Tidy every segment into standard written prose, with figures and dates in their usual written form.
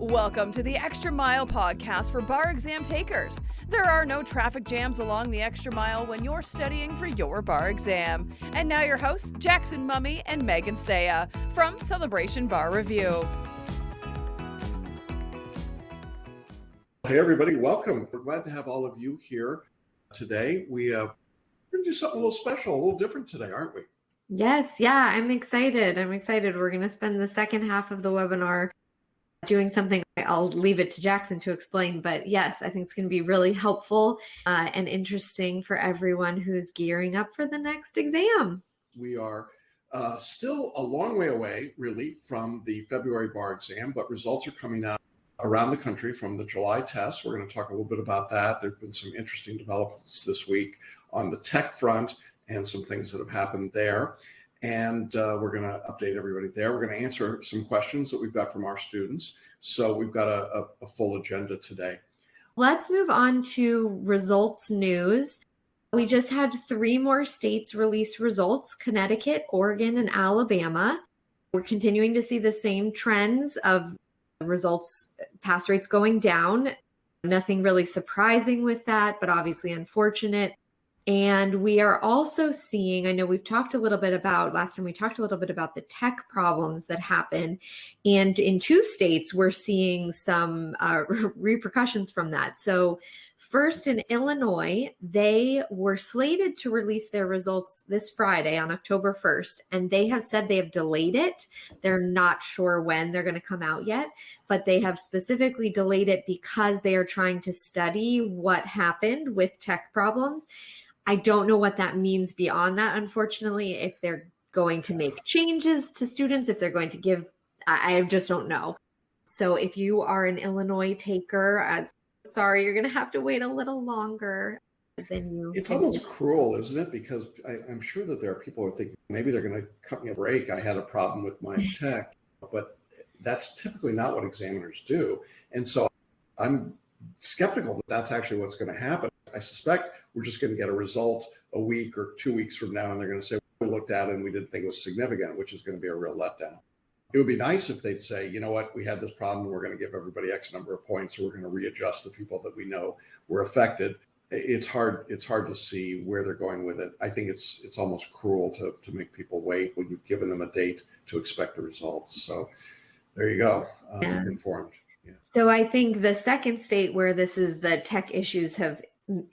Welcome to the Extra Mile podcast for bar exam takers. There are no traffic jams along the extra mile when you're studying for your bar exam. And now your hosts, Jackson Mummy and Megan Saya from Celebration Bar Review. Hey everybody, welcome. We're glad to have all of you here today. We're going to do something a little special, a little different today, aren't we? Yes, yeah, I'm excited. We're going to spend the second half of the webinar doing something. I'll leave it to Jackson to explain, but yes, I think it's going to be really helpful and interesting for everyone who's gearing up for the next exam. We are still a long way away, really, from the February bar exam, but results are coming out around the country from the July test. We're going to talk a little bit about that. There have been some interesting developments this week on the tech front and some things that have happened there. And we're going to update everybody there. We're going to answer some questions that we've got from our students. So we've got a full agenda today. Let's move on to results news. We just had 3 more states release results: Connecticut, Oregon, and Alabama. We're continuing to see the same trends of results, pass rates going down. Nothing really surprising with that, but obviously unfortunate. And we are also seeing, I know we've talked a little bit about, last time we talked a little bit about the tech problems that happen. And in 2 states, we're seeing some repercussions from that. So first in Illinois, they were slated to release their results this Friday on October 1st, and they have said they have delayed it. They're not sure when they're going to come out yet, but they have specifically delayed it because they are trying to study what happened with tech problems. I don't know what that means beyond that, unfortunately, if they're going to make changes to students, if they're going to give, I just don't know. So if you are an Illinois taker, sorry, you're going to have to wait a little longer than you. It's almost cruel, isn't it? Because I'm sure that there are people who are thinking, maybe they're going to cut me a break. I had a problem with my tech, but that's typically not what examiners do. And so I'm skeptical that that's actually what's going to happen. I suspect we're just going to get a result a week or 2 weeks from now, and they're going to say, we looked at it and we didn't think it was significant, which is going to be a real letdown. It would be nice if they'd say, you know what, we had this problem, we're going to give everybody X number of points, or we're going to readjust the people that we know were affected. It's hard to see where they're going with it. I think it's almost cruel to make people wait when you've given them a date to expect the results. So there you go, informed. Yeah. So I think the second state where this is the tech issues have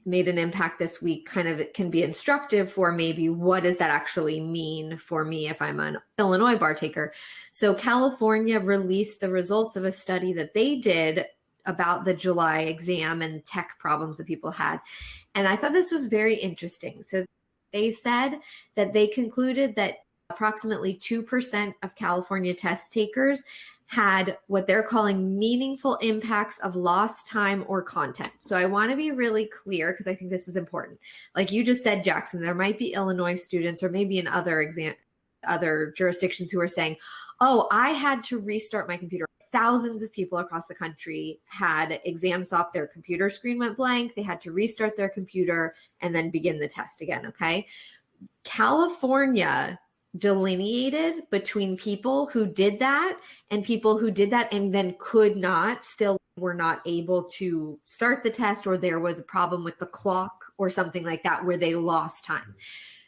made an impact this week, kind of it can be instructive for maybe what does that actually mean for me if I'm an Illinois bar taker. So California released the results of a study that they did about the July exam and tech problems that people had. And I thought this was very interesting. So they said that they concluded that approximately 2% of California test takers had what they're calling meaningful impacts of lost time or content. So I want to be really clear because I think this is important. Like you just said, Jackson, there might be Illinois students or maybe in other jurisdictions who are saying, oh, I had to restart my computer. Thousands of people across the country had exams off, their computer screen went blank. They had to restart their computer and then begin the test again, okay? California delineated between people who did that and people who did that and then still were not able to start the test, or there was a problem with the clock or something like that where they lost time.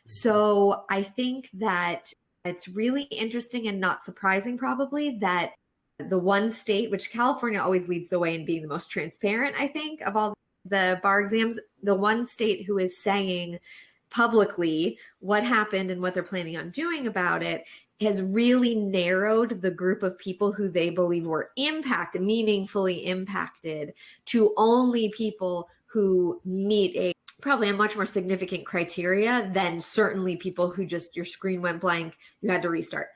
So I think that it's really interesting and not surprising probably that the one state, which California always leads the way in being the most transparent, I think, of all the bar exams, the one state who is saying publicly what happened and what they're planning on doing about it has really narrowed the group of people who they believe were meaningfully impacted to only people who meet probably a much more significant criteria than certainly people who just your screen went blank, you had to restart.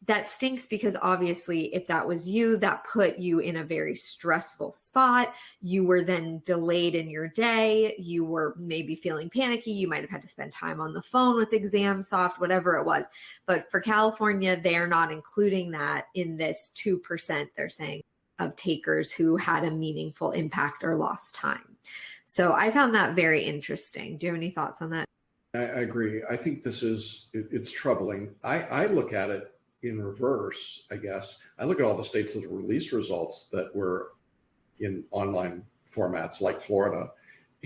That stinks because obviously if that was you, that put you in a very stressful spot. You were then delayed in your day. You were maybe feeling panicky. You might have had to spend time on the phone with ExamSoft, whatever it was. But for California, they are not including that in this 2%, they're saying, of takers who had a meaningful impact or lost time. So I found that very interesting. Do you have any thoughts on that? I agree. I think it's troubling. I look at it in reverse, I guess. I look at all the states that have released results that were in online formats like Florida,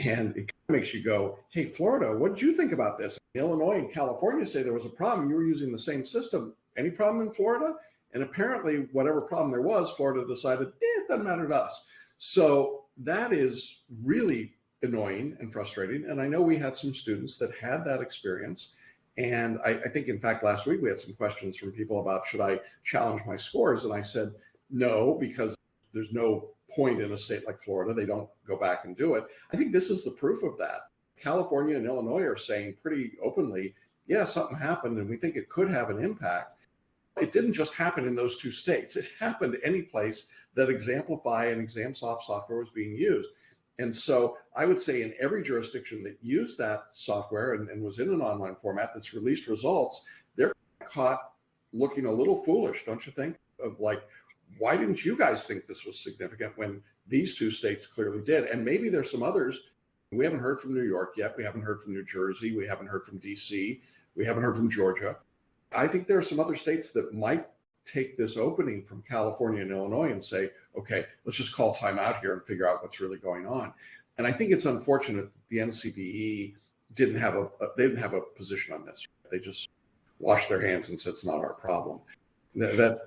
and it kind of makes you go, hey, Florida, what did you think about this? Illinois and California say there was a problem. You were using the same system. Any problem in Florida? And apparently, whatever problem there was, Florida decided, it doesn't matter to us. So that is really annoying and frustrating. And I know we had some students that had that experience. And I think, in fact, last week we had some questions from people about, should I challenge my scores? And I said, no, because there's no point in a state like Florida. They don't go back and do it. I think this is the proof of that. California and Illinois are saying pretty openly, yeah, something happened and we think it could have an impact. It didn't just happen in those two states. It happened any place that Examplify and ExamSoft software was being used. And so I would say in every jurisdiction that used that software and was in an online format that's released results, they're caught looking a little foolish, don't you think? Of like, why didn't you guys think this was significant when these two states clearly did? And maybe there's some others. We haven't heard from New York yet. We haven't heard from New Jersey. We haven't heard from DC. We haven't heard from Georgia. I think there are some other states that might take this opening from California and Illinois and say, okay, let's just call time out here and figure out what's really going on. And I think it's unfortunate that the NCBE didn't have a position on this. They just washed their hands and said it's not our problem. Yeah,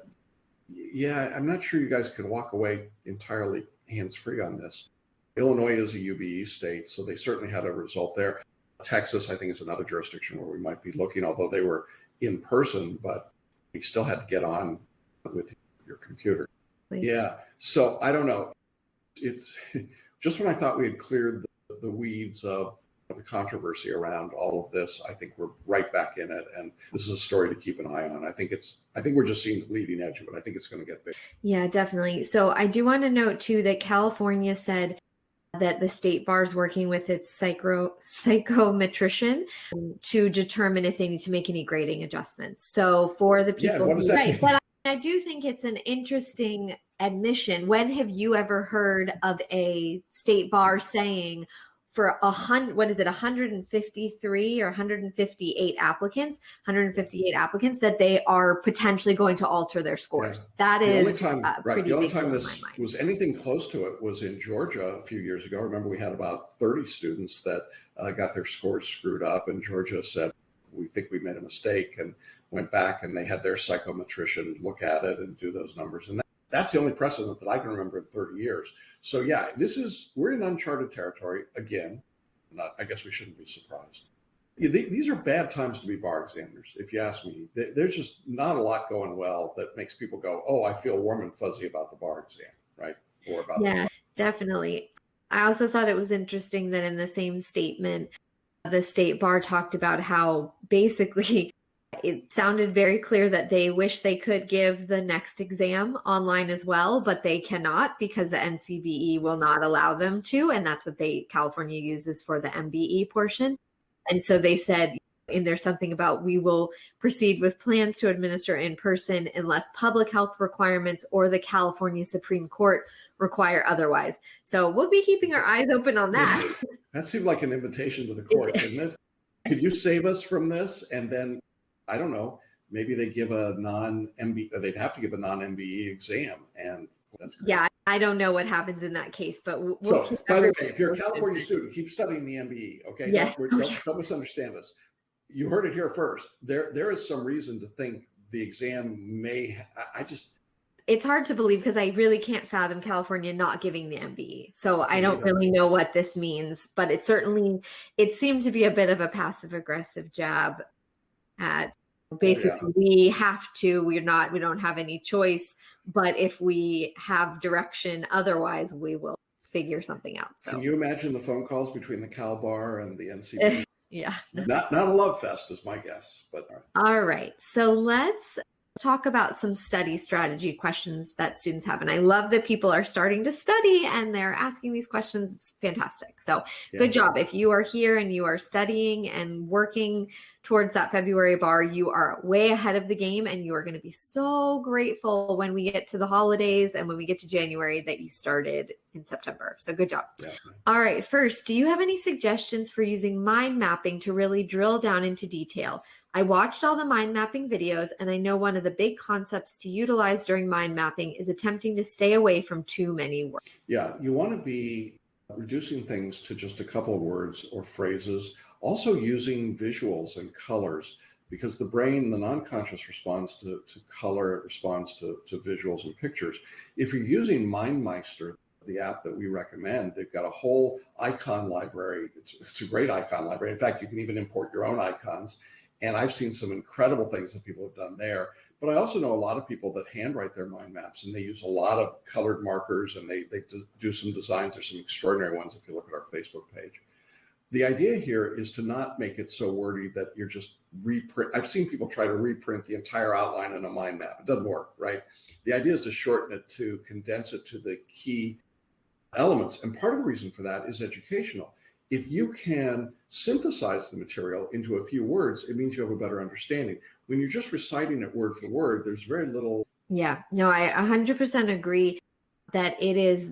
I'm not sure you guys can walk away entirely hands-free on this. Illinois is a UBE state, so they certainly had a result there. Texas, I think, is another jurisdiction where we might be looking, although they were in person, but you still had to get on with your computer. Yeah, so I don't know. It's just when I thought we had cleared the weeds of the controversy around all of this, I think we're right back in it, and this is a story to keep an eye on. I think we're just seeing the leading edge of it. I think it's going to get big. Yeah, definitely. So I do want to note too that California said that the state bar is working with its psychometrician to determine if they need to make any grading adjustments. So for the people, right? But I do think it's an interesting admission. When have you ever heard of a state bar saying, for 153 or 158 applicants, that they are potentially going to alter their scores? Yeah. That is the only time this was anything close to it was in Georgia a few years ago. Remember, we had about 30 students that got their scores screwed up, and Georgia said, we think we made a mistake, and went back and they had their psychometrician look at it and do those numbers. And that's the only precedent that I can remember in 30 years. So yeah, we're in uncharted territory again. I guess we shouldn't be surprised. These are bad times to be bar examiners, if you ask me. There's just not a lot going well that makes people go, oh, I feel warm and fuzzy about the bar exam, right? Or about definitely. I also thought it was interesting that in the same statement, the state bar talked about how basically it sounded very clear that they wish they could give the next exam online as well, but they cannot because the NCBE will not allow them to. And that's what California uses for the MBE portion. And so they said in there something about, we will proceed with plans to administer in person unless public health requirements or the California Supreme Court require otherwise. So we'll be keeping our eyes open on that. That seemed like an invitation to the court, didn't it? Could you save us from this? And then, I don't know, maybe they give a they'd have to give a non-MBE exam. And that's great. Yeah, I don't know what happens in that case, but so, by the way, if you're a California student, keep studying the MBE, okay? Yes. Don't misunderstand us. You heard it here first. There is some reason to think the exam may, it's hard to believe because I really can't fathom California not giving the MBE. So I don't really know what this means, but it seemed to be a bit of a passive aggressive jab at basically we don't have any choice, but if we have direction otherwise, we will figure something out. So. Can you imagine the phone calls between the Cal Bar and the NCBE? Yeah. Not a love fest is my guess, but all right. So let's talk about some study strategy questions that students have. And I love that people are starting to study and they're asking these questions. It's fantastic. So good job. If you are here and you are studying and working towards that February bar, you are way ahead of the game and you are going to be so grateful when we get to the holidays and when we get to January that you started in September. So good job. Yeah. All right. First, do you have any suggestions for using mind mapping to really drill down into detail? I watched all the mind mapping videos, and I know one of the big concepts to utilize during mind mapping is attempting to stay away from too many words. Yeah, you want to be reducing things to just a couple of words or phrases, also using visuals and colors, because the brain, the non-conscious, responds to color, it responds to visuals and pictures. If you're using Mindmeister, the app that we recommend, they've got a whole icon library. It's a great icon library. In fact, you can even import your own icons. And I've seen some incredible things that people have done there. But I also know a lot of people that handwrite their mind maps, and they use a lot of colored markers, and they do some designs. There's some extraordinary ones if you look at our Facebook page. The idea here is to not make it so wordy that you're just reprint. I've seen people try to reprint the entire outline in a mind map. It doesn't work, right? The idea is to shorten it, to condense it to the key elements. And part of the reason for that is educational. If you can synthesize the material into a few words, it means you have a better understanding. When you're just reciting it word for word, there's very little. Yeah, no, I 100% agree that it is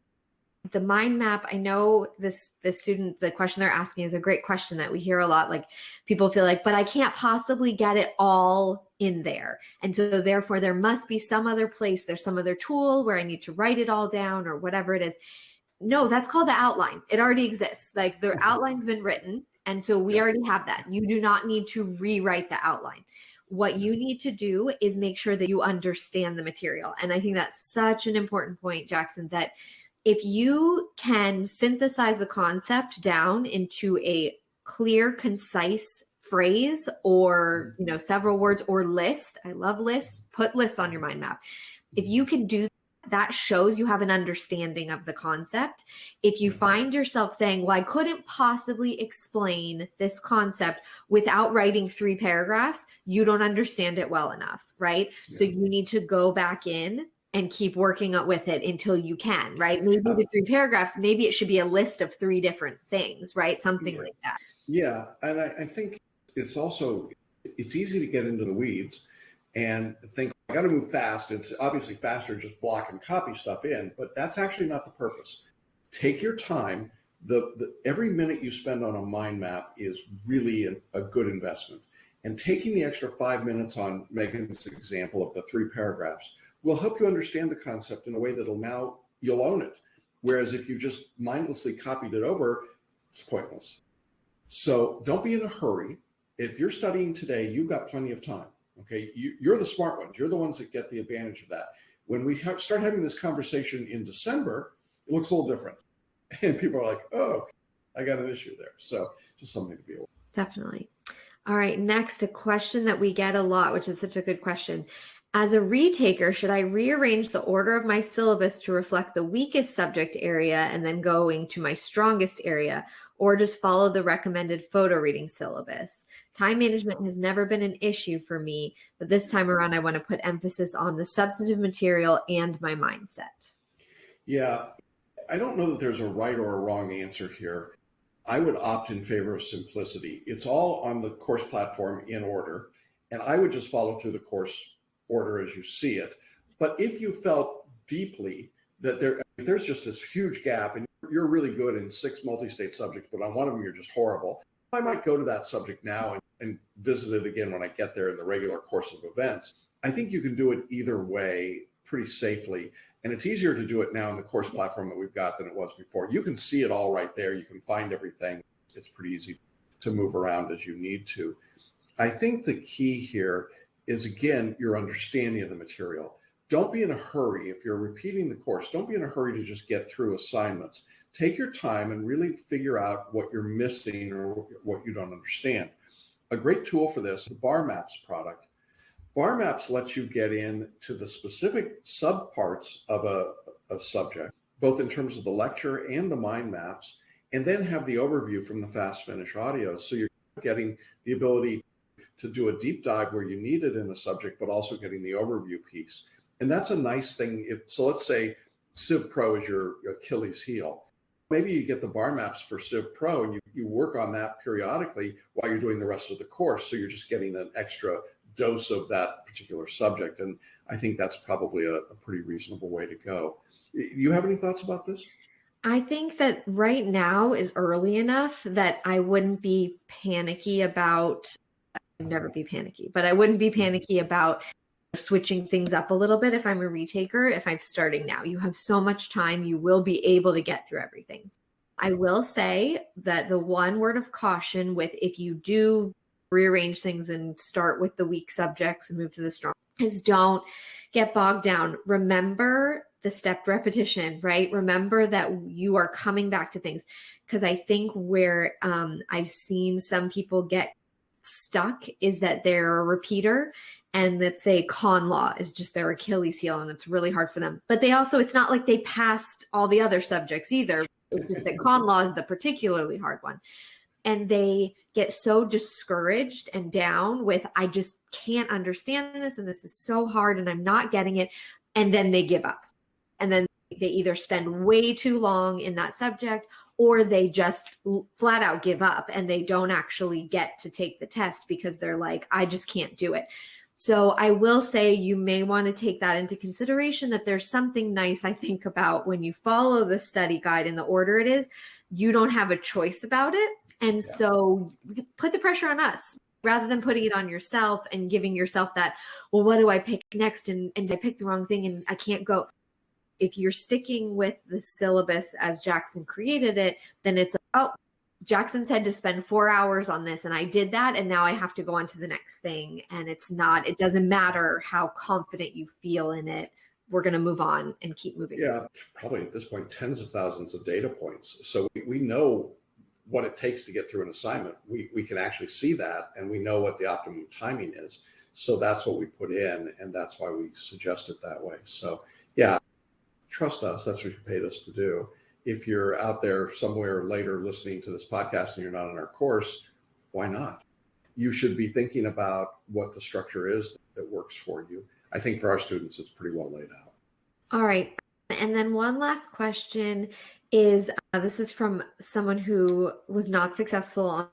the mind map. I know the student, the question they're asking is a great question that we hear a lot. Like, people feel like, but I can't possibly get it all in there. And so therefore there must be some other place, there's some other tool where I need to write it all down or whatever it is. No, that's called the outline. It already exists. Like, the outline's been written. And so we already have that. You do not need to rewrite the outline. What you need to do is make sure that you understand the material. And I think that's such an important point, Jackson, that if you can synthesize the concept down into a clear, concise phrase, or, you know, several words, or list. I love lists. Put lists on your mind map. If you can do that, shows you have an understanding of the concept. If you find yourself saying, well, I couldn't possibly explain this concept without writing 3 paragraphs, you don't understand it well enough, right? Yeah. So you need to go back in and keep working with it until you can, right? Maybe the 3 paragraphs, maybe it should be a list of 3 different things, right? Something like that. Yeah, and I think it's easy to get into the weeds and think, I got to move fast. It's obviously faster to just block and copy stuff in, but that's actually not the purpose. Take your time. Every minute you spend on a mind map is really a good investment. And taking the extra 5 minutes on Megan's example of the 3 paragraphs will help you understand the concept in a way that'll now you'll own it. Whereas if you just mindlessly copied it over, it's pointless. So don't be in a hurry. If you're studying today, you've got plenty of time. Okay, you're the smart ones. You're the ones that get the advantage of that. When we start having this conversation in December, it looks a little different. And people are like, oh, I got an issue there. So just something to be aware of. Definitely. All right, next, a question that we get a lot, which is such a good question. As a retaker, should I rearrange the order of my syllabus to reflect the weakest subject area and then going to my strongest area, or just follow the recommended photo reading syllabus? Time management has never been an issue for me, but this time around, I want to put emphasis on the substantive material and my mindset. Yeah, I don't know that there's a right or a wrong answer here. I would opt in favor of simplicity. It's all on the course platform in order, and I would just follow through the course order as you see it. But if you felt deeply that if there's just this huge gap and you're really good in 6 multi-state subjects, but on one of them you're just horrible, I might go to that subject now and visit it again when I get there in the regular course of events. I think you can do it either way pretty safely. And it's easier to do it now in the course platform that we've got than it was before. You can see it all right there. You can find everything. It's pretty easy to move around as you need to. I think the key here is, again, your understanding of the material. Don't be in a hurry. If you're repeating the course, don't be in a hurry to just get through assignments. Take your time and really figure out what you're missing or what you don't understand. A great tool for this, the BarMaps product. BarMaps lets you get into the specific subparts of a subject, both in terms of the lecture and the mind maps, and then have the overview from the fast finish audio. So you're getting the ability to do a deep dive where you need it in a subject, but also getting the overview piece. And that's a nice thing. So let's say Civ Pro is your Achilles heel. Maybe you get the BarMaps for Civ Pro and you work on that periodically while you're doing the rest of the course. So you're just getting an extra dose of that particular subject. And I think that's probably a pretty reasonable way to go. You have any thoughts about this? I think that right now is early enough that I wouldn't be panicky about never be panicky, but I wouldn't be panicky about switching things up a little bit if I'm a retaker. If I'm starting now, you have so much time, you will be able to get through everything. I will say that the one word of caution with if you do rearrange things and start with the weak subjects and move to the strong is don't get bogged down. Remember the stepped repetition, right? Remember that you are coming back to things. Because I think where I've seen some people get stuck is that they're a repeater, and let's say con law is just their Achilles heel and it's really hard for them. But they also, it's not like they passed all the other subjects either. It's just that con law is the particularly hard one. And they get so discouraged and down with, I just can't understand this and this is so hard and I'm not getting it. And then they give up. And then they either spend way too long in that subject or they just flat out give up and they don't actually get to take the test because they're like, I just can't do it. So I will say you may want to take that into consideration, that there's something nice, I think, about when you follow the study guide in the order it is, you don't have a choice about it. And so put the pressure on us rather than putting it on yourself and giving yourself that, well, what do I pick next? And I picked the wrong thing and I can't go. If you're sticking with the syllabus as Jackson created it, then it's, oh, Jackson said to spend 4 hours on this and I did that. And now I have to go on to the next thing. And it's not, it doesn't matter how confident you feel in it. We're going to move on and keep moving. Yeah, probably at this point, tens of thousands of data points. So we know what it takes to get through an assignment. We can actually see that and we know what the optimum timing is. So that's what we put in. And that's why we suggest it that way. So yeah, trust us. That's what you paid us to do. If you're out there somewhere later listening to this podcast and you're not in our course, why not? You should be thinking about what the structure is that works for you. I think for our students, it's pretty well laid out. All right. And then one last question is, this is from someone who was not successful on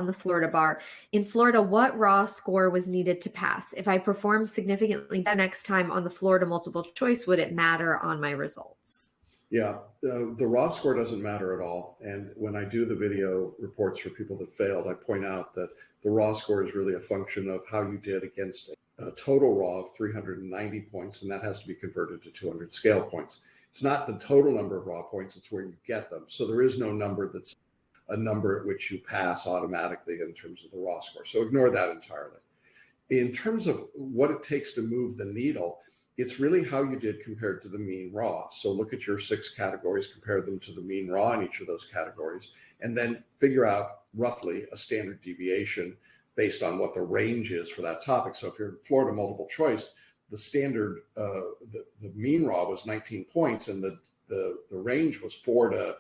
the Florida bar. In Florida, what raw score was needed to pass? If I performed significantly better next time on the Florida multiple choice, would it matter on my results? Yeah, the raw score doesn't matter at all. And when I do the video reports for people that failed, I point out that the raw score is really a function of how you did against a total raw of 390 points, and that has to be converted to 200 scale points. It's not the total number of raw points, it's where you get them. So there is no number that's a number at which you pass automatically in terms of the raw score. So ignore that entirely. In terms of what it takes to move the needle, it's really how you did compared to the mean raw. So look at your 6 categories, compare them to the mean raw in each of those categories, and then figure out roughly a standard deviation based on what the range is for that topic. So if you're in Florida multiple choice, the standard, the mean raw was 19 points and the range was 4 to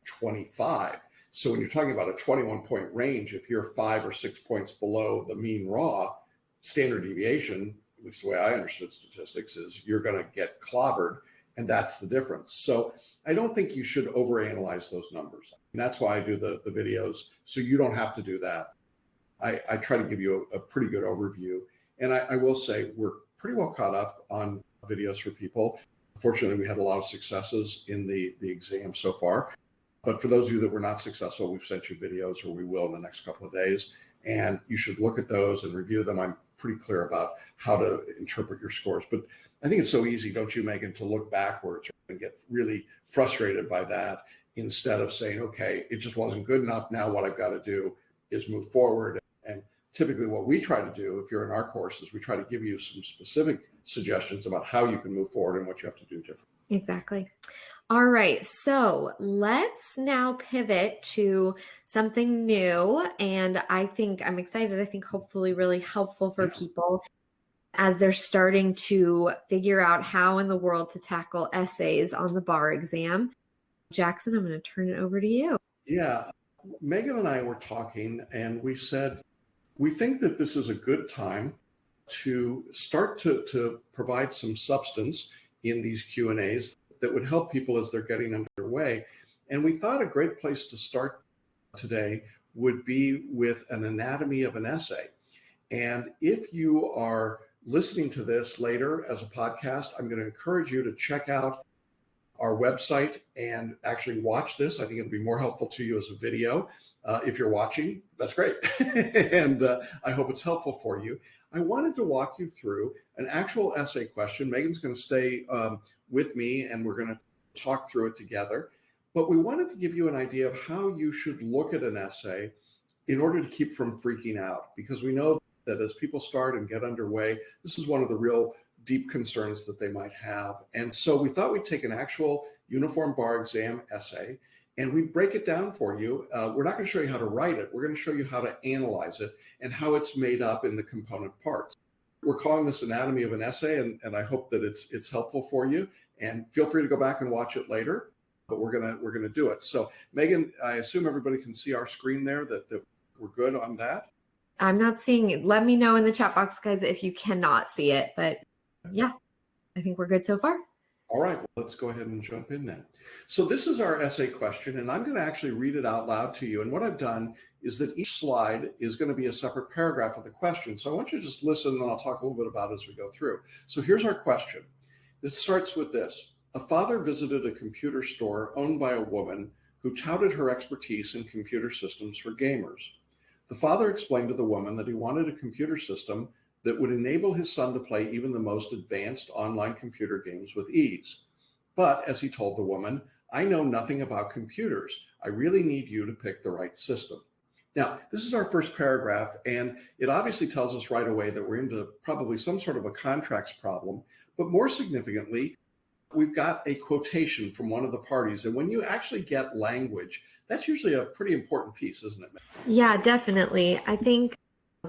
25. So when you're talking about a 21-point range, if you're 5 or 6 points below the mean raw, standard deviation, at least the way I understood statistics, is you're going to get clobbered, and that's the difference. So I don't think you should overanalyze those numbers. And that's why I do the videos, so you don't have to do that. I try to give you a pretty good overview. And I will say we're pretty well caught up on videos for people. Fortunately, we had a lot of successes in the exam so far. But for those of you that were not successful, we've sent you videos, or we will in the next couple of days. And you should look at those and review them. I'm pretty clear about how to interpret your scores. But I think it's so easy, don't you, Megan, to look backwards and get really frustrated by that instead of saying, okay, it just wasn't good enough. Now what I've got to do is move forward. And typically what we try to do, if you're in our courses, we try to give you some specific suggestions about how you can move forward and what you have to do differently. Exactly. All right. So let's now pivot to something new. And I think I'm excited. I think hopefully really helpful for people as they're starting to figure out how in the world to tackle essays on the bar exam. Jackson, I'm going to turn it over to you. Yeah. Megan and I were talking and we said, we think that this is a good time to start to provide some substance in these Q&As that would help people as they're getting underway. And we thought a great place to start today would be with an anatomy of an essay. And if you are listening to this later as a podcast, I'm going to encourage you to check out our website and actually watch this. I think it'll be more helpful to you as a video. If you're watching, that's great. And I hope it's helpful for you. I wanted to walk you through an actual essay question. Megan's going to stay with me and we're going to talk through it together. But we wanted to give you an idea of how you should look at an essay in order to keep from freaking out, because we know that as people start and get underway, this is one of the real deep concerns that they might have. And so we thought we'd take an actual uniform bar exam essay and we break it down for you. We're not going to show you how to write it. We're going to show you how to analyze it and how it's made up in the component parts. We're calling this Anatomy of an Essay, and I hope that it's helpful for you. And feel free to go back and watch it later, but we're gonna do it. So Megan, I assume everybody can see our screen there, that we're good on that. I'm not seeing it. Let me know in the chat box, guys, if you cannot see it. But yeah, I think we're good so far. All right, well, let's go ahead and jump in then. So this is our essay question, and I'm going to actually read it out loud to you. And what I've done is that each slide is going to be a separate paragraph of the question. So I want you to just listen, and I'll talk a little bit about it as we go through. So here's our question. It starts with this. A father visited a computer store owned by a woman who touted her expertise in computer systems for gamers. The father explained to the woman that he wanted a computer system that would enable his son to play even the most advanced online computer games with ease. But as he told the woman, I know nothing about computers. I really need you to pick the right system. Now, this is our first paragraph, and it obviously tells us right away that we're into probably some sort of a contracts problem, but more significantly, we've got a quotation from one of the parties. And when you actually get language, that's usually a pretty important piece, isn't it? Yeah, definitely. I think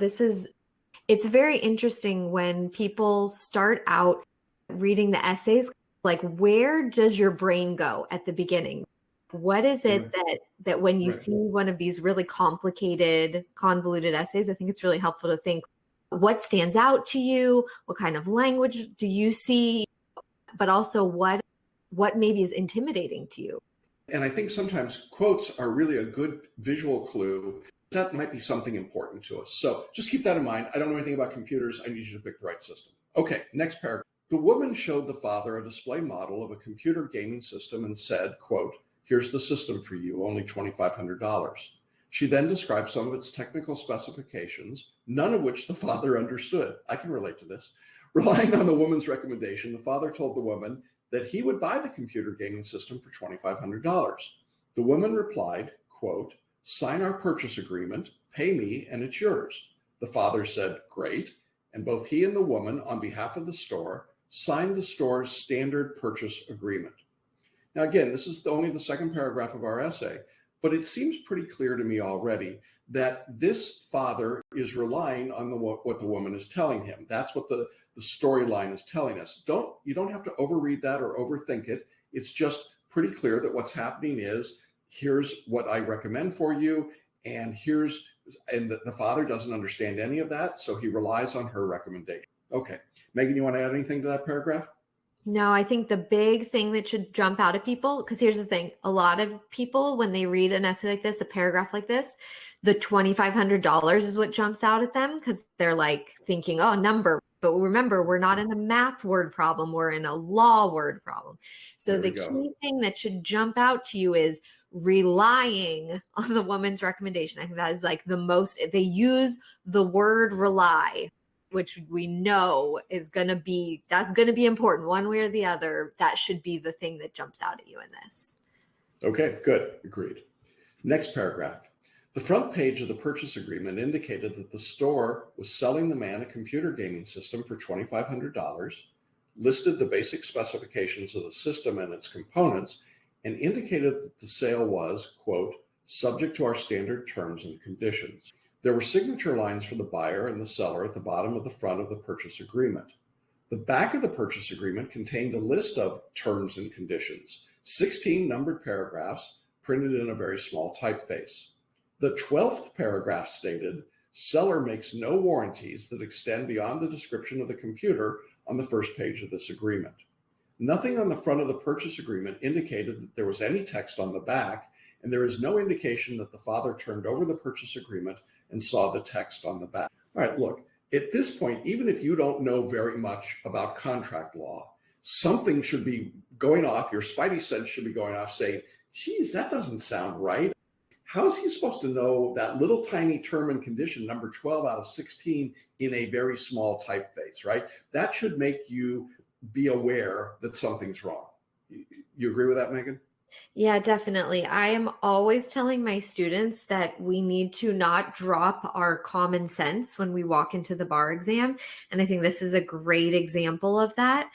it's very interesting when people start out reading the essays, like where does your brain go at the beginning? What is it that when you see one of these really complicated, convoluted essays, I think it's really helpful to think what stands out to you, what kind of language do you see, but also what maybe is intimidating to you. And I think sometimes quotes are really a good visual clue. That might be something important to us. So just keep that in mind. I don't know anything about computers. I need you to pick the right system. Okay, next paragraph. The woman showed the father a display model of a computer gaming system and said, quote, here's the system for you, only $2,500. She then described some of its technical specifications, none of which the father understood. I can relate to this. Relying on the woman's recommendation, the father told the woman that he would buy the computer gaming system for $2,500. The woman replied, quote, sign our purchase agreement, pay me, and it's yours. The father said, great. And both he and the woman, on behalf of the store, signed the store's standard purchase agreement. Now, again, this is only the second paragraph of our essay, but it seems pretty clear to me already that this father is relying on what the woman is telling him. That's what the storyline is telling us. You don't have to overread that or overthink it. It's just pretty clear that what's happening is, here's what I recommend for you, and the father doesn't understand any of that, so he relies on her recommendation. Okay, Megan, you want to add anything to that paragraph? No, I think the big thing that should jump out at people, because here's the thing, a lot of people, when they read an essay like this, a paragraph like this, the $2,500 is what jumps out at them, because they're like thinking, oh, number. But remember, we're not in a math word problem, we're in a law word problem. So the key thing that should jump out to you is relying on the woman's recommendation. I think that is like the most, they use the word rely, which we know is going to be important one way or the other. That should be the thing that jumps out at you in this. Okay, good. Agreed. Next paragraph. The front page of the purchase agreement indicated that the store was selling the man a computer gaming system for $2,500, listed the basic specifications of the system and its components, and indicated that the sale was, quote, subject to our standard terms and conditions. There were signature lines for the buyer and the seller at the bottom of the front of the purchase agreement. The back of the purchase agreement contained a list of terms and conditions, 16 numbered paragraphs printed in a very small typeface. The 12th paragraph stated, seller makes no warranties that extend beyond the description of the computer on the first page of this agreement. Nothing on the front of the purchase agreement indicated that there was any text on the back, and there is no indication that the father turned over the purchase agreement and saw the text on the back. All right, look, at this point, even if you don't know very much about contract law, something should be going off, your spidey sense should be going off saying, geez, that doesn't sound right. How is he supposed to know that little tiny term and condition, number 12 out of 16, in a very small typeface, right? That should make you be aware that something's wrong. You agree with that, Megan? Yeah, definitely. I am always telling my students that we need to not drop our common sense when we walk into the bar exam. And I think this is a great example of that.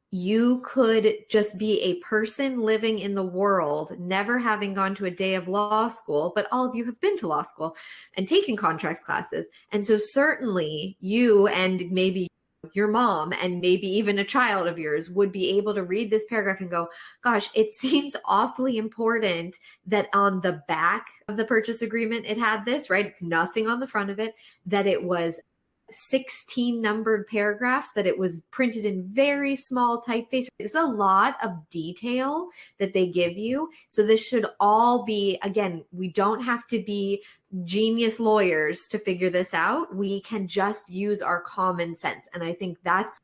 You could just be a person living in the world, never having gone to a day of law school, but all of you have been to law school and taken contracts classes. And so certainly you and maybe your mom and maybe even a child of yours would be able to read this paragraph and go, gosh, it seems awfully important that on the back of the purchase agreement, it had this, right? It's nothing on the front of it, that it was 16 numbered paragraphs, that it was printed in very small typeface. It's a lot of detail that they give you. So this should all be, again, we don't have to be genius lawyers to figure this out. We can just use our common sense. And I think that's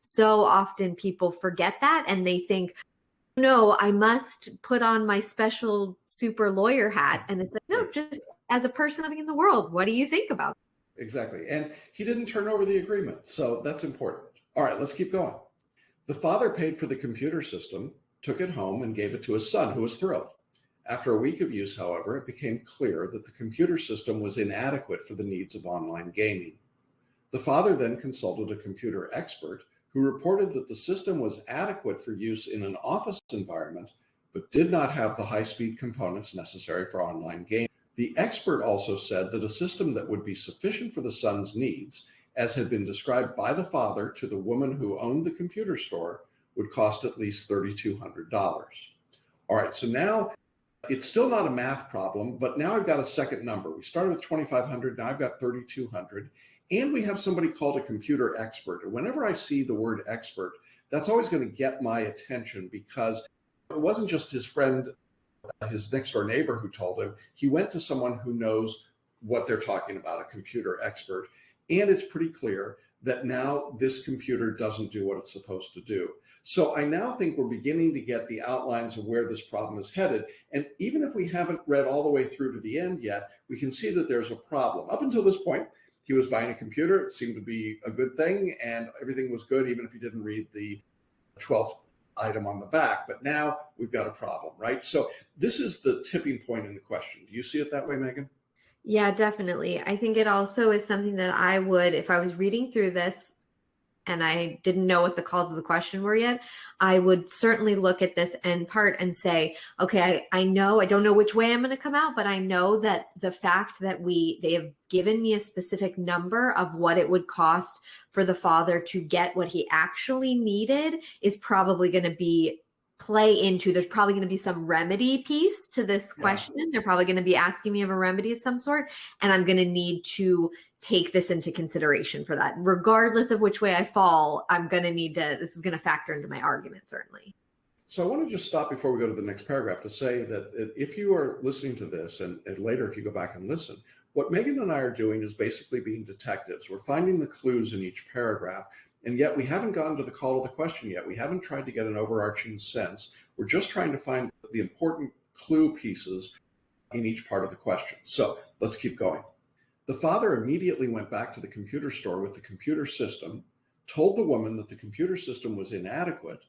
so often people forget that and they think, no, I must put on my special super lawyer hat. And it's like, no, just as a person living in the world, what do you think about it? Exactly. And he didn't turn over the agreement. So that's important. All right, let's keep going. The father paid for the computer system, took it home, and gave it to his son, who was thrilled. After a week of use, however, it became clear that the computer system was inadequate for the needs of online gaming. The father then consulted a computer expert who reported that the system was adequate for use in an office environment, but did not have the high-speed components necessary for online gaming. The expert also said that a system that would be sufficient for the son's needs, as had been described by the father to the woman who owned the computer store, would cost at least $3,200. All right, so now it's still not a math problem, but now I've got a second number. We started with 2,500, now I've got 3,200, and we have somebody called a computer expert. And whenever I see the word expert, that's always going to get my attention, because it wasn't just his friend, his next door neighbor, who told him. He went to someone who knows what they're talking about, a computer expert. And it's pretty clear that now this computer doesn't do what it's supposed to do. So I now think we're beginning to get the outlines of where this problem is headed. And even if we haven't read all the way through to the end yet, we can see that there's a problem. Up until this point, he was buying a computer. It seemed to be a good thing, and everything was good, even if he didn't read the 12th item on the back. But now we've got a problem, right? So this is the tipping point in the question. Do you see it that way, Megan? Yeah, definitely. I think it also is something that I would, if I was reading through this and I didn't know what the calls of the question were yet, I would certainly look at this end part and say, okay, I know, I don't know which way I'm going to come out, but I know that the fact that they have given me a specific number of what it would cost for the father to get what he actually needed is probably going to play into, there's probably going to be some remedy piece to this question. Yeah. They're probably going to be asking me of a remedy of some sort, and I'm going to need to take this into consideration for that. Regardless of which way I fall, I'm going to need to, this is going to factor into my argument, certainly. So I want to just stop before we go to the next paragraph to say that if you are listening to this, and later if you go back and listen, what Megan and I are doing is basically being detectives. We're finding the clues in each paragraph, and yet we haven't gotten to the call of the question yet. We haven't tried to get an overarching sense. We're just trying to find the important clue pieces in each part of the question. So let's keep going. The father immediately went back to the computer store with the computer system, told the woman that the computer system was inadequate,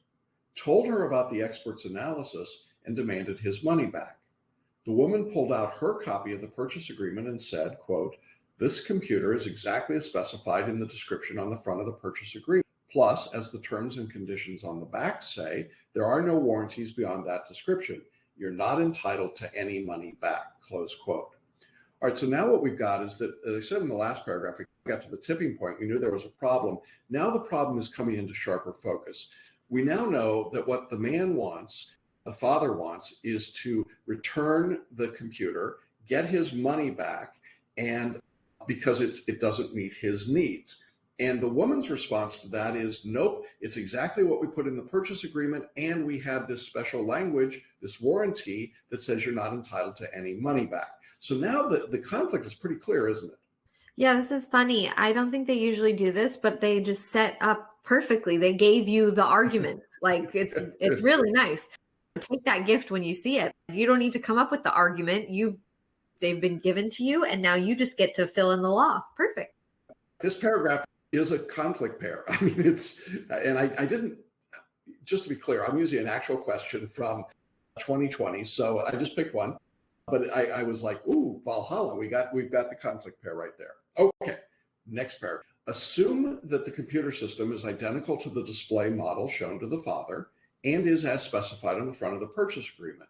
told her about the expert's analysis, and demanded his money back. The woman pulled out her copy of the purchase agreement and said, quote, "This computer is exactly as specified in the description on the front of the purchase agreement. Plus, as the terms and conditions on the back say, there are no warranties beyond that description. You're not entitled to any money back," close quote. All right, so now what we've got is that, as I said in the last paragraph, we got to the tipping point. We knew there was a problem. Now the problem is coming into sharper focus. We now know that what the man wants, the father wants, is to return the computer, get his money back, and because it doesn't meet his needs. And the woman's response to that is, nope, it's exactly what we put in the purchase agreement, and we had this special language, this warranty that says you're not entitled to any money back. So now the conflict is pretty clear, isn't it? Yeah, this is funny. I don't think they usually do this, but they just set up perfectly. They gave you the arguments. Like it's really nice. Take that gift when you see it. You don't need to come up with the argument. You've they've been given to you, and now you just get to fill in the law. Perfect. This paragraph is a conflict pair. I mean, I didn't, just to be clear, I'm using an actual question from 2020. So I just picked one, but I was like, ooh, Valhalla, we've got the conflict pair right there. Okay, next pair. Assume that the computer system is identical to the display model shown to the father and is as specified on the front of the purchase agreement,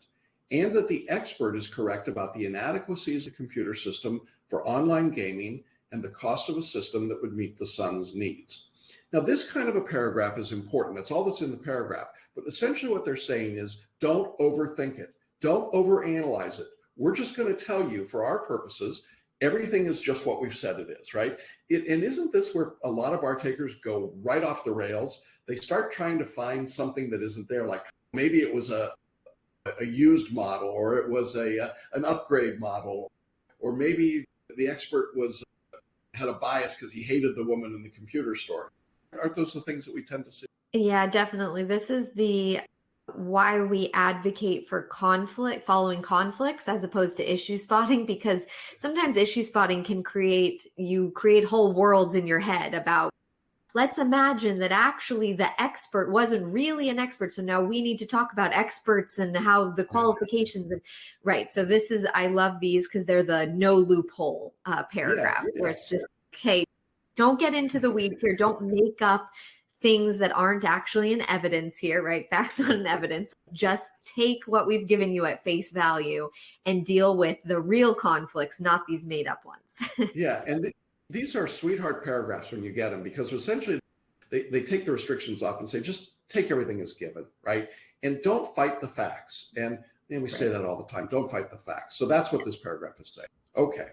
and that the expert is correct about the inadequacies of the computer system for online gaming and the cost of a system that would meet the son's needs. Now, this kind of a paragraph is important. That's all that's in the paragraph. But essentially what they're saying is don't overthink it. Don't overanalyze it. We're just going to tell you, for our purposes, everything is just what we've said it is, right? And isn't this where a lot of our takers go right off the rails? They start trying to find something that isn't there. Like maybe it was a used model, or it was an upgrade model, or maybe the expert had a bias because he hated the woman in the computer store. Aren't those the things that we tend to see? Yeah, definitely. This is why we advocate for following conflicts as opposed to issue spotting, because sometimes issue spotting can create whole worlds in your head about, let's imagine that actually the expert wasn't really an expert. So now we need to talk about experts and how the qualifications right. So I love these because they're the no loophole paragraph where it's just, okay, don't get into the weeds here. Don't make up things that aren't actually in evidence here, right? Facts not in evidence. Just take what we've given you at face value and deal with the real conflicts, not these made up ones. Yeah. And these are sweetheart paragraphs when you get them, because essentially they take the restrictions off and say, just take everything as given, right? And don't fight the facts. And we say that all the time, don't fight the facts. So that's what this paragraph is saying. Okay.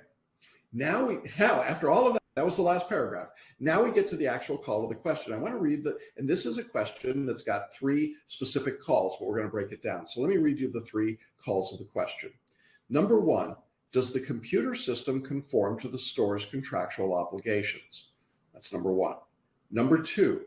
Now after all of that was the last paragraph. Now we get to the actual call of the question. I want to read and this is a question that's got 3 specific calls, but we're going to break it down. So let me read you the 3 calls of the question. Number 1, does the computer system conform to the store's contractual obligations? That's number 1. Number 2,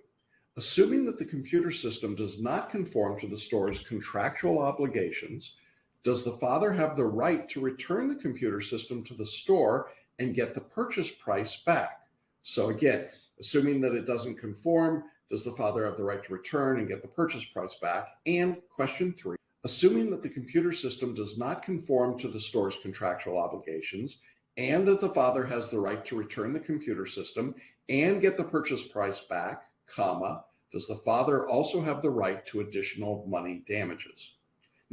assuming that the computer system does not conform to the store's contractual obligations, does the father have the right to return the computer system to the store and get the purchase price back? So again, assuming that it doesn't conform, does the father have the right to return and get the purchase price back? And question 3, assuming that the computer system does not conform to the store's contractual obligations and that the father has the right to return the computer system and get the purchase price back, comma, does the father also have the right to additional money damages?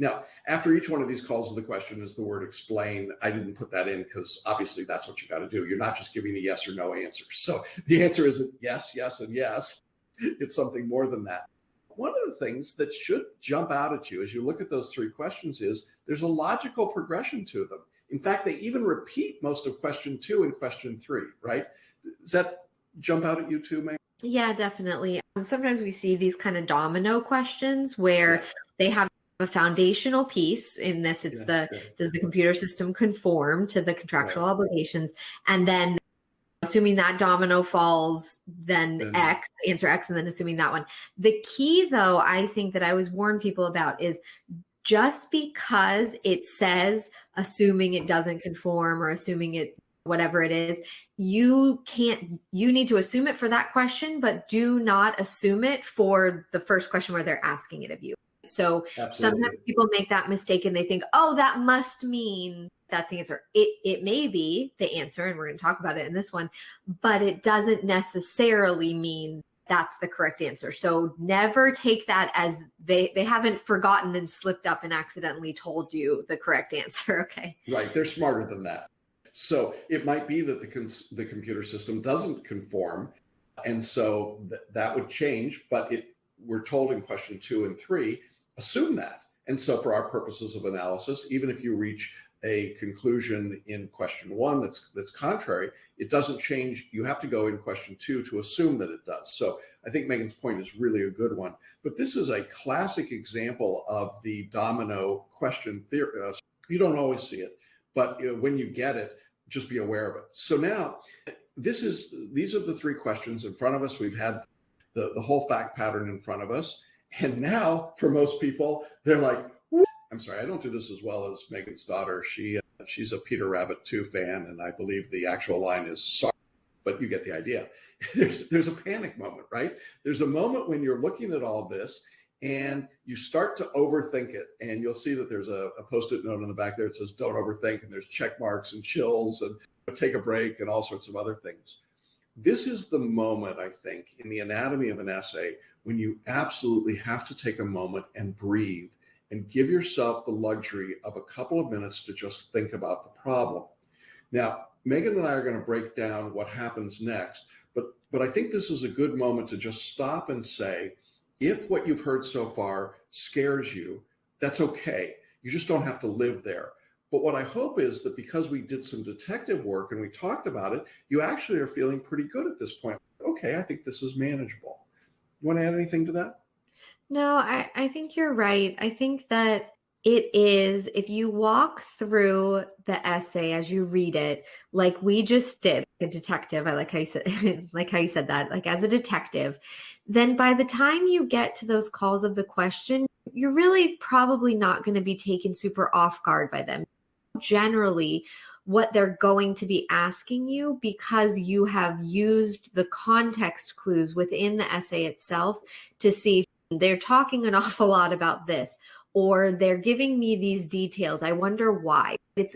Now, after each one of these calls of the question is the word explain. I didn't put that in because obviously that's what you got to do. You're not just giving a yes or no answer. So the answer isn't yes, yes, and yes. It's something more than that. One of the things that should jump out at you as you look at those 3 questions is there's a logical progression to them. In fact, they even repeat most of question 2 and question 3, right? Does that jump out at you too, Meg? Yeah, definitely. Sometimes we see these kind of domino questions where they have a foundational piece. In this, it's does the computer system conform to the contractual obligations? And then assuming that domino falls, then X, answer X, and then assuming that one. The key, though, I think that I always warn people about is just because it says assuming it doesn't conform or assuming it, whatever it is, you need to assume it for that question, but do not assume it for the first question where they're asking it of you. So sometimes people make that mistake and they think, oh, that must mean that's the answer. It may be the answer, and we're going to talk about it in this one, but it doesn't necessarily mean that's the correct answer. So never take that as they haven't forgotten and slipped up and accidentally told you the correct answer. Okay. Right. They're smarter than that. So it might be that the computer system doesn't conform. And so that would change, but we're told in question 2 and 3, assume that. And so for our purposes of analysis, even if you reach a conclusion in question 1 that's contrary, it doesn't change. You have to go in question 2 to assume that it does. So I think Megan's point is really a good one. But this is a classic example of the domino question theory. You don't always see it, but when you get it, just be aware of it. So now these are the 3 questions in front of us. We've had the whole fact pattern in front of us. And now for most people, they're like, I'm sorry, I don't do this as well as Megan's daughter. She She's a Peter Rabbit 2 fan, and I believe the actual line is sorry, but you get the idea. There's a panic moment, right? There's a moment when you're looking at all this and you start to overthink it. And you'll see that there's a post-it note on the back there that says, don't overthink. And there's check marks and chills and take a break and all sorts of other things. This is the moment, I think, in the anatomy of an essay when you absolutely have to take a moment and breathe and give yourself the luxury of a couple of minutes to just think about the problem. Now, Megan and I are going to break down what happens next, but I think this is a good moment to just stop and say, if what you've heard so far scares you, that's okay. You just don't have to live there. But what I hope is that because we did some detective work and we talked about it, you actually are feeling pretty good at this point. Okay, I think this is manageable. You want to add anything to that? No, I think you're right. I think that it is, if you walk through the essay as you read it, like we just did, a detective, I like how you said, like how you said that, like as a detective, then by the time you get to those calls of the question, you're really probably not going to be taken super off guard by them. Generally, what they're going to be asking you, because you have used the context clues within the essay itself to see they're talking an awful lot about this, or they're giving me these details. I wonder why. It's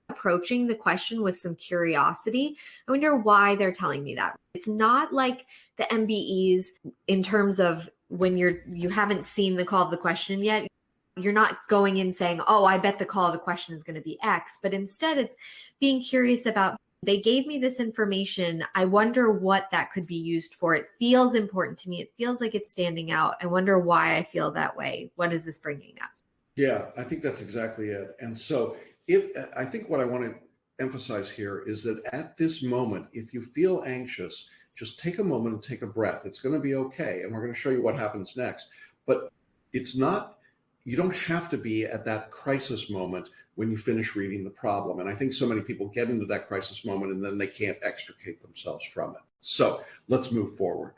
approaching the question with some curiosity. I wonder why they're telling me that. It's not like the MBEs in terms of when you haven't seen the call of the question yet. You're not going in saying, oh, I bet the call of the question is going to be X, but instead it's being curious about, they gave me this information. I wonder what that could be used for. It feels important to me. It feels like it's standing out. I wonder why I feel that way. What is this bringing up? Yeah, I think that's exactly it. And so I think what I want to emphasize here is that at this moment, if you feel anxious, just take a moment and take a breath. It's going to be okay. And we're going to show you what happens next. But it's not, you don't have to be at that crisis moment when you finish reading the problem. And I think so many people get into that crisis moment and then they can't extricate themselves from it. So let's move forward.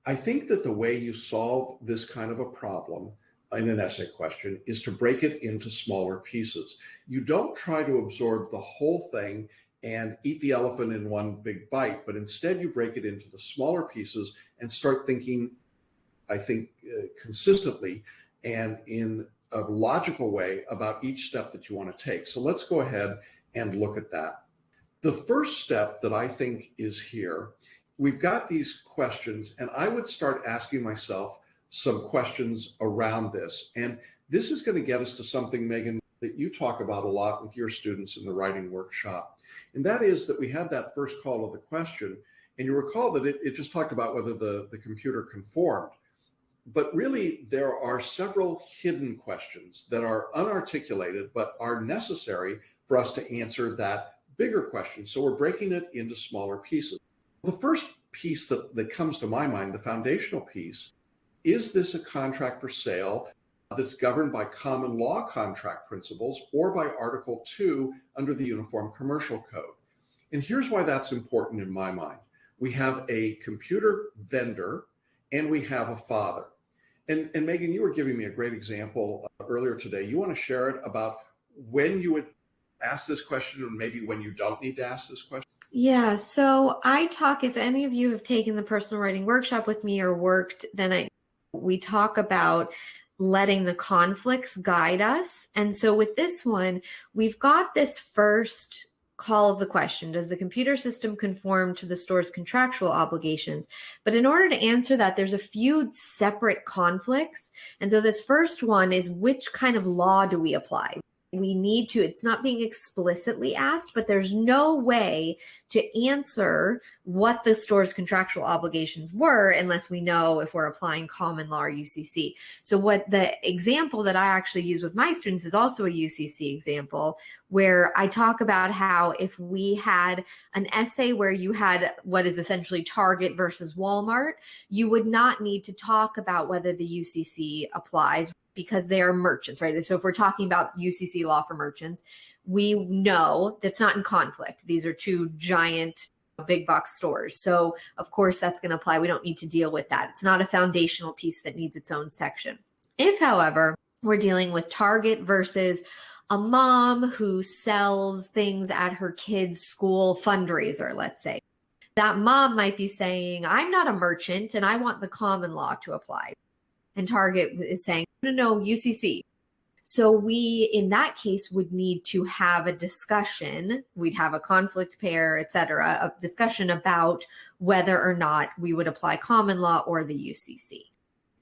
I think that the way you solve this kind of a problem in an essay question is to break it into smaller pieces. You don't try to absorb the whole thing and eat the elephant in one big bite, but instead you break it into the smaller pieces and start thinking, I think, consistently and in a logical way about each step that you want to take. So let's go ahead and look at that. The first step that I think is here, we've got these questions, and I would start asking myself some questions around this. And this is going to get us to something, Megan, that you talk about a lot with your students in the writing workshop. And that is that we had that first call of the question, and you recall that it just talked about whether the computer conformed. But really, there are several hidden questions that are unarticulated, but are necessary for us to answer that bigger question. So we're breaking it into smaller pieces. The first piece that comes to my mind, the foundational piece, is this a contract for sale that's governed by common law contract principles or by Article 2 under the Uniform Commercial Code? And here's why that's important in my mind. We have a computer vendor and we have a father. And Megan, you were giving me a great example earlier today. You want to share it about when you would ask this question and maybe when you don't need to ask this question? Yeah, so I talk, if any of you have taken the personal writing workshop with me or worked, then we talk about letting the conflicts guide us. And so with this one, we've got this first call of the question. Does the computer system conform to the store's contractual obligations? But in order to answer that, there's a few separate conflicts. And so this first one is, which kind of law do we apply? We need to, it's not being explicitly asked, but there's no way to answer what the store's contractual obligations were unless we know if we're applying common law or UCC. So what the example that I actually use with my students is also a UCC example, where I talk about how if we had an essay where you had what is essentially Target versus Walmart, you would not need to talk about whether the UCC applies, because they are merchants, right? So if we're talking about UCC law for merchants, we know that's not in conflict. These are two giant big box stores. So of course that's going to apply. We don't need to deal with that. It's not a foundational piece that needs its own section. If, however, we're dealing with Target versus a mom who sells things at her kid's school fundraiser, let's say. That mom might be saying, I'm not a merchant and I want the common law to apply. And Target is saying, no, UCC. So we, in that case, would need to have a discussion. We'd have a conflict pair, et cetera, a discussion about whether or not we would apply common law or the UCC.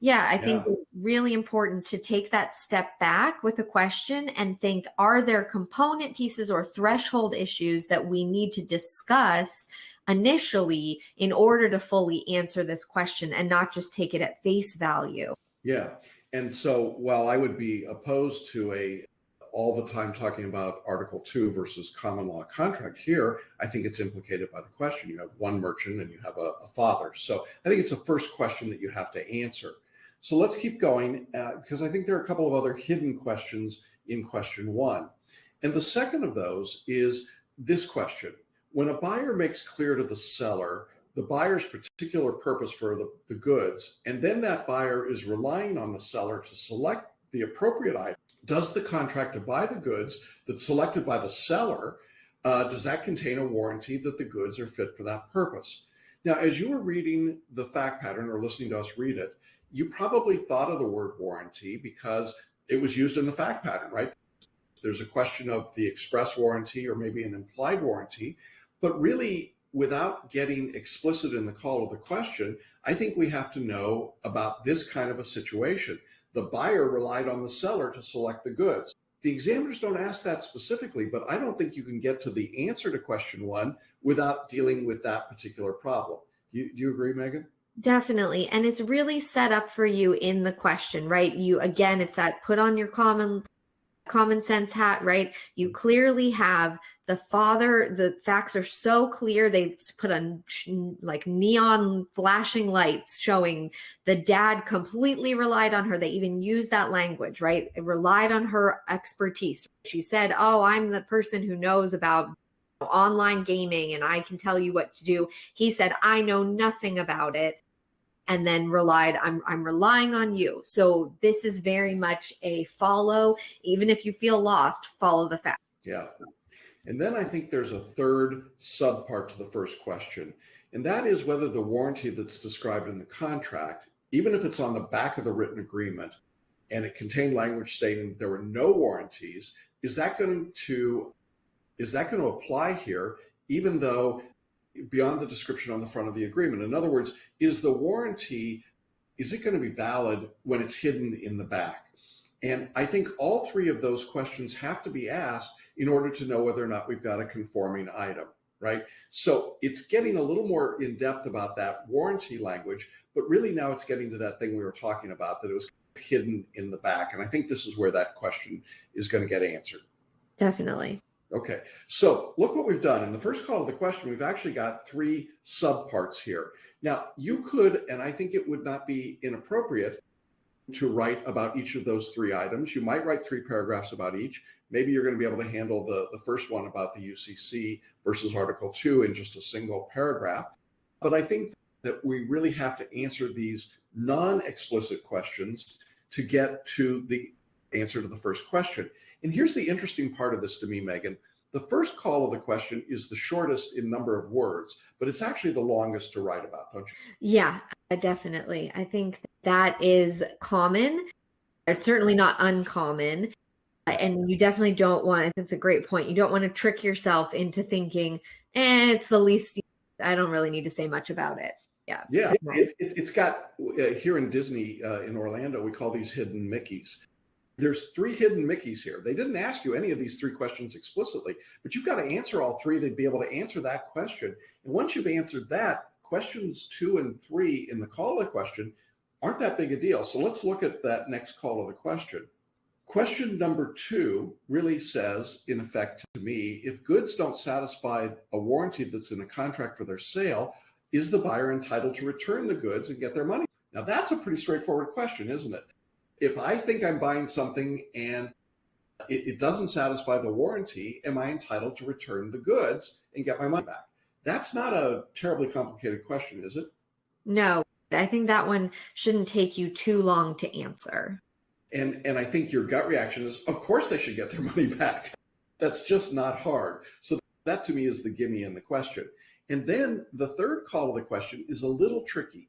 Yeah, I think it's really important to take that step back with a question and think, are there component pieces or threshold issues that we need to discuss initially in order to fully answer this question and not just take it at face value? Yeah. And so while I would be opposed to all the time talking about Article 2 versus common law contract, here, I think it's implicated by the question. You have one merchant and you have a father. So I think it's a first question that you have to answer. So let's keep going because I think there are a couple of other hidden questions in question 1. And the second of those is this question. When a buyer makes clear to the seller the buyer's particular purpose for the goods, and then that buyer is relying on the seller to select the appropriate item, does the contract to buy the goods that's selected by the seller, does that contain a warranty that the goods are fit for that purpose? Now, as you were reading the fact pattern or listening to us read it, you probably thought of the word warranty because it was used in the fact pattern, right? There's a question of the express warranty or maybe an implied warranty, but really, without getting explicit in the call of the question, I think we have to know about this kind of a situation. The buyer relied on the seller to select the goods. The examiners don't ask that specifically, but I don't think you can get to the answer to question 1 without dealing with that particular problem. Do you agree, Megan? Definitely. And it's really set up for you in the question, right? Again, it's that put on your common sense hat, right? You clearly have the father, the facts are so clear. They put on like neon flashing lights showing the dad completely relied on her. They even use that language, right? It relied on her expertise. She said, oh, I'm the person who knows about online gaming and I can tell you what to do. He said, I know nothing about it. And then I'm relying on you. So this is very much a follow, even if you feel lost, follow the facts. Yeah. And then I think there's a third subpart to the first question, and that is whether the warranty that's described in the contract, even if it's on the back of the written agreement and it contained language stating there were no warranties, is that going to apply here, even though beyond the description on the front of the agreement? In other words, is the warranty, is it going to be valid when it's hidden in the back? And I think all three of those questions have to be asked in order to know whether or not we've got a conforming item, right? So it's getting a little more in depth about that warranty language, but really now it's getting to that thing we were talking about, that it was hidden in the back. And I think this is where that question is going to get answered. Definitely. Okay, so look what we've done. In the first call of the question, we've actually got 3 subparts here. Now, you could, and I think it would not be inappropriate to write about each of those 3 items. You might write 3 paragraphs about each. Maybe you're going to be able to handle the first one about the UCC versus Article 2 in just a single paragraph. But I think that we really have to answer these non-explicit questions to get to the answer to the first question. And here's the interesting part of this to me, Megan. The first call of the question is the shortest in number of words, but it's actually the longest to write about, don't you? Yeah, definitely. I think that is common. It's certainly not uncommon. And you definitely don't want, it's a great point. You don't want to trick yourself into thinking, it's the least, I don't really need to say much about it. Yeah. Yeah. It's got, here in Disney in Orlando, we call these hidden Mickeys. There's 3 hidden Mickeys here. They didn't ask you any of these 3 questions explicitly, but you've got to answer all 3 to be able to answer that question. And once you've answered that, questions 2 and 3 in the call of the question aren't that big a deal. So let's look at that next call of the question. Question number 2 really says, in effect to me, if goods don't satisfy a warranty that's in a contract for their sale, is the buyer entitled to return the goods and get their money? Now that's a pretty straightforward question, isn't it? If I think I'm buying something and it doesn't satisfy the warranty, am I entitled to return the goods and get my money back? That's not a terribly complicated question, is it? No, I think that one shouldn't take you too long to answer. And I think your gut reaction is, of course they should get their money back. That's just not hard. So that to me is the gimme in the question. And then the third call of the question is a little tricky.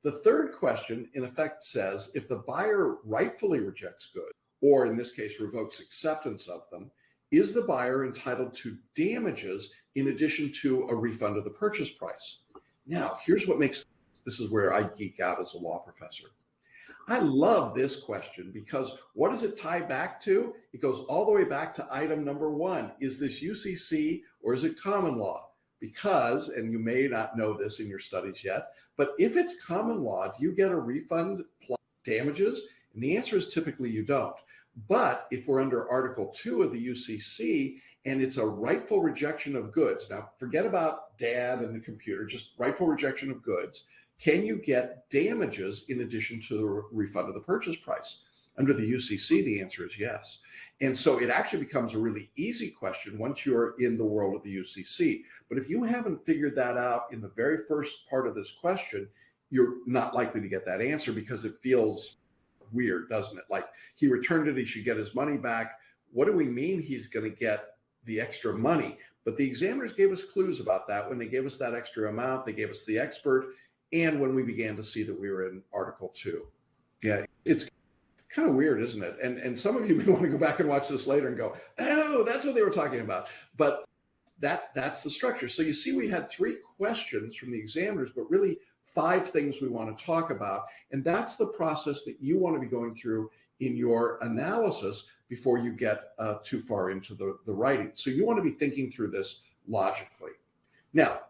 The third question, in effect, says if the buyer rightfully rejects goods, or in this case, revokes acceptance of them, is the buyer entitled to damages in addition to a refund of the purchase price? Now, here's what makes, this is where I geek out as a law professor. I love this question because what does it tie back to? It goes all the way back to item number 1. Is this UCC or is it common law? Because, and you may not know this in your studies yet, but if it's common law, do you get a refund plus damages? And the answer is typically you don't. But if we're under Article 2 of the UCC and it's a rightful rejection of goods, now forget about dad and the computer, just rightful rejection of goods, can you get damages in addition to the refund of the purchase price? Under the UCC, the answer is yes. And so it actually becomes a really easy question once you're in the world of the UCC. But if you haven't figured that out in the very first part of this question, you're not likely to get that answer because it feels weird, doesn't it? Like he returned it, he should get his money back. What do we mean he's going to get the extra money? But the examiners gave us clues about that when they gave us that extra amount, they gave us the expert, and when we began to see that we were in Article 2. Yeah, it's kind of weird, isn't it? And some of you may want to go back and watch this later and go, oh, that's what they were talking about. But that's the structure. So you see we had 3 questions from the examiners, but really 5 things we want to talk about. And that's the process that you want to be going through in your analysis before you get too far into the writing. So you want to be thinking through this logically. Now,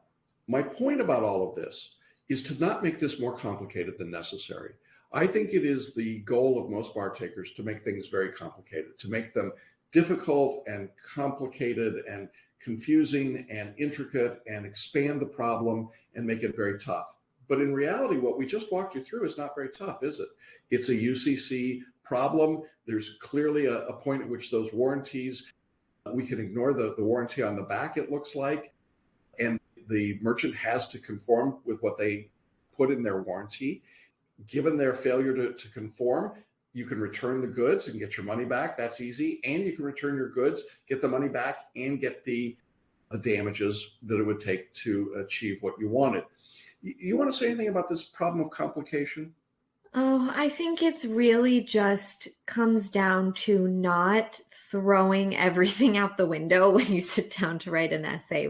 my point about all of this is to not make this more complicated than necessary. I think it is the goal of most bar takers to make things very complicated, to make them difficult and complicated and confusing and intricate and expand the problem and make it very tough. But in reality, what we just walked you through is not very tough, is it? It's a UCC problem. There's clearly a point at which those warranties, we can ignore the warranty on the back, it looks like, and the merchant has to conform with what they put in their warranty. Given their failure to conform, you can return the goods and get your money back. That's easy. And you can return your goods, get the money back, and get the damages that it would take to achieve what you wanted. You want to say anything about this problem of complication? Oh, I think it's really just comes down to not throwing everything out the window when you sit down to write an essay.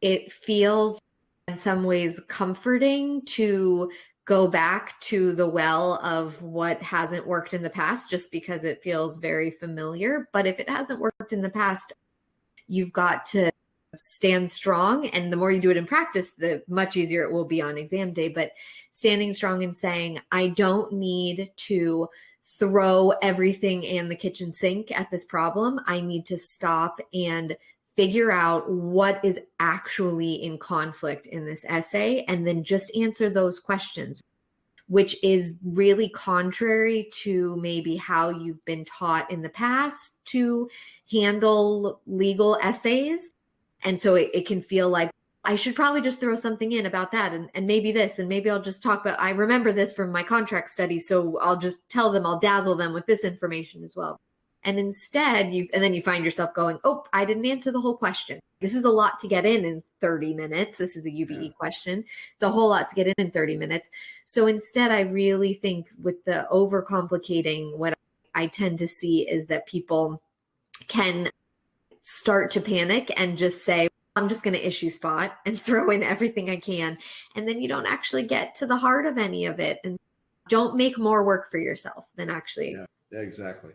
It feels in some ways comforting to go back to the well of what hasn't worked in the past just because it feels very familiar. But if it hasn't worked in the past, you've got to stand strong. And the more you do it in practice, the much easier it will be on exam day. But standing strong and saying, I don't need to throw everything in the kitchen sink at this problem. I need to stop and figure out what is actually in conflict in this essay and then just answer those questions, which is really contrary to maybe how you've been taught in the past to handle legal essays. And so it can feel like I should probably just throw something in about that and maybe this, and maybe I'll just talk about, I remember this from my contract study, so I'll just tell them, I'll dazzle them with this information as well. And instead, and then you find yourself going, oh, I didn't answer the whole question. This is a lot to get in 30 minutes. This is a UBE question. It's a whole lot to get in 30 minutes. So instead, I really think with the overcomplicating, what I tend to see is that people can start to panic and just say, I'm just going to issue spot and throw in everything I can. And then you don't actually get to the heart of any of it and don't make more work for yourself than actually. Yeah, exactly.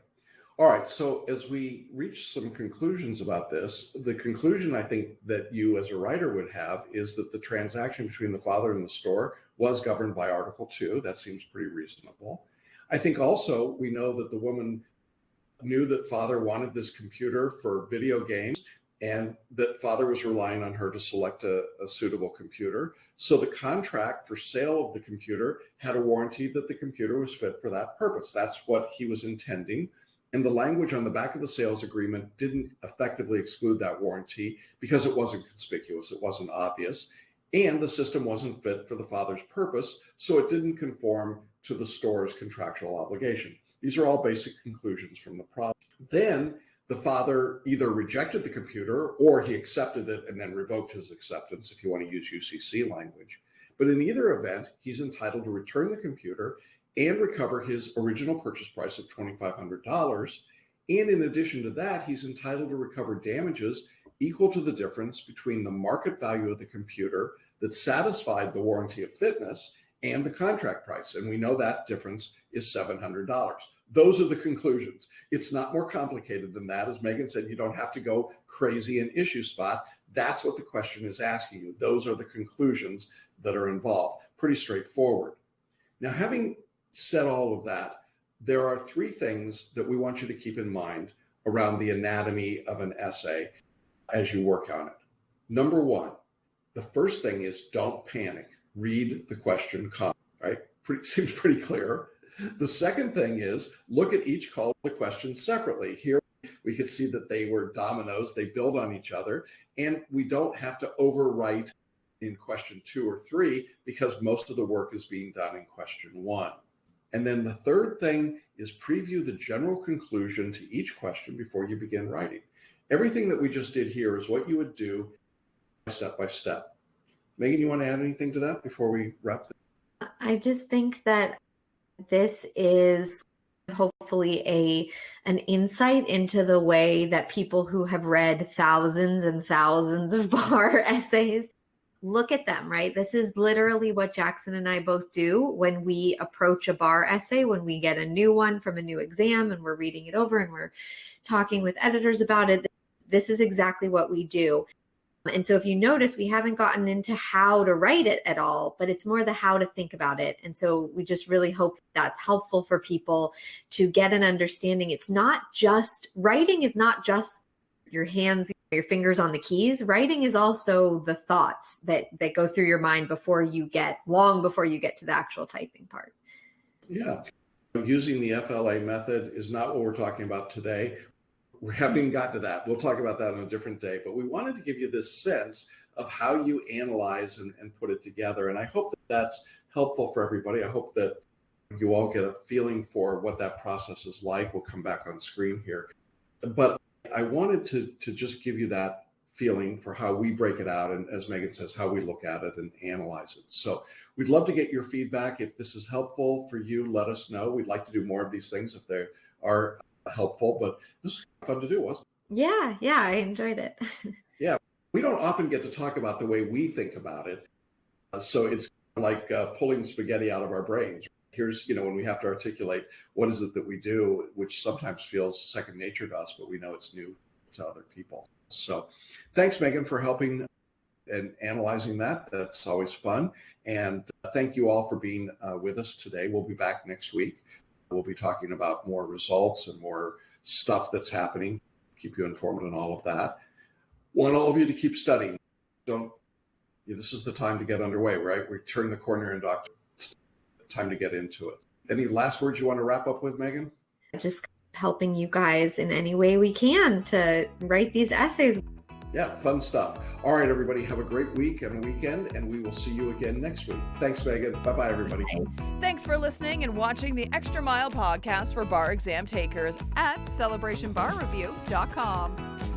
All right. So as we reach some conclusions about this, the conclusion I think that you as a writer would have is that the transaction between the father and the store was governed by Article 2. That seems pretty reasonable. I think also we know that the woman knew that father wanted this computer for video games and that father was relying on her to select a suitable computer. So the contract for sale of the computer had a warranty that the computer was fit for that purpose. That's what he was intending. And the language on the back of the sales agreement didn't effectively exclude that warranty because it wasn't conspicuous, it wasn't obvious, and the system wasn't fit for the father's purpose, so it didn't conform to the store's contractual obligation. These are all basic conclusions from the problem. Then the father either rejected the computer or he accepted it and then revoked his acceptance, if you want to use UCC language. But in either event, he's entitled to return the computer and recover his original purchase price of $2,500. And in addition to that, he's entitled to recover damages equal to the difference between the market value of the computer that satisfied the warranty of fitness and the contract price. And we know that difference is $700. Those are the conclusions. It's not more complicated than that. As Megan said, you don't have to go crazy in issue spot. That's what the question is asking you. Those are the conclusions that are involved. Pretty straightforward. Now, having said all of that, there are three things that we want you to keep in mind around the anatomy of an essay as you work on it. Number one, the first thing is don't panic. Read the question calmly, right? Seems pretty clear. The second thing is look at each call to the question separately. Here we could see that they were dominoes, they build on each other, and we don't have to overwrite in question 2 or 3 because most of the work is being done in question 1. And then the third thing is preview the general conclusion to each question before you begin writing. Everything that we just did here is what you would do step by step. Megan, you want to add anything to that before we wrap this? I just think that this is hopefully an insight into the way that people who have read thousands and thousands of bar essays look at them, right? This is literally what Jackson and I both do when we approach a bar essay, when we get a new one from a new exam and we're reading it over and we're talking with editors about it. This is exactly what we do. And so if you notice, we haven't gotten into how to write it at all, but it's more the how to think about it. And so we just really hope that's helpful for people to get an understanding. It's not just, writing is not just your hands, your fingers on the keys. Writing is also the thoughts that go through your mind long before you get to the actual typing part. Yeah. Using the FLA method is not what we're talking about today. We haven't even gotten to that. We'll talk about that on a different day, but we wanted to give you this sense of how you analyze and put it together. And I hope that that's helpful for everybody. I hope that you all get a feeling for what that process is like. We'll come back on screen here. But I wanted to just give you that feeling for how we break it out. And as Megan says, how we look at it and analyze it. So we'd love to get your feedback. If this is helpful for you, let us know. We'd like to do more of these things if they are helpful, but this was fun to do, wasn't it? Yeah, I enjoyed it. Yeah, we don't often get to talk about the way we think about it. So it's like pulling spaghetti out of our brains. Here's, when we have to articulate what is it that we do, which sometimes feels second nature to us, but we know it's new to other people. So thanks, Megan, for helping and analyzing that. That's always fun. And thank you all for being with us today. We'll be back next week. We'll be talking about more results and more stuff that's happening, keep you informed on all of that. Want all of you to keep studying. This is the time to get underway, right? We turn the corner in October. It's time to get into it. Any last words you want to wrap up with, Megan? Just helping you guys in any way we can to write these essays. Yeah, fun stuff. All right, everybody, have a great week and weekend, and we will see you again next week. Thanks, Megan. Bye-bye, everybody. Thanks for listening and watching the Extra Mile podcast for bar exam takers at celebrationbarreview.com.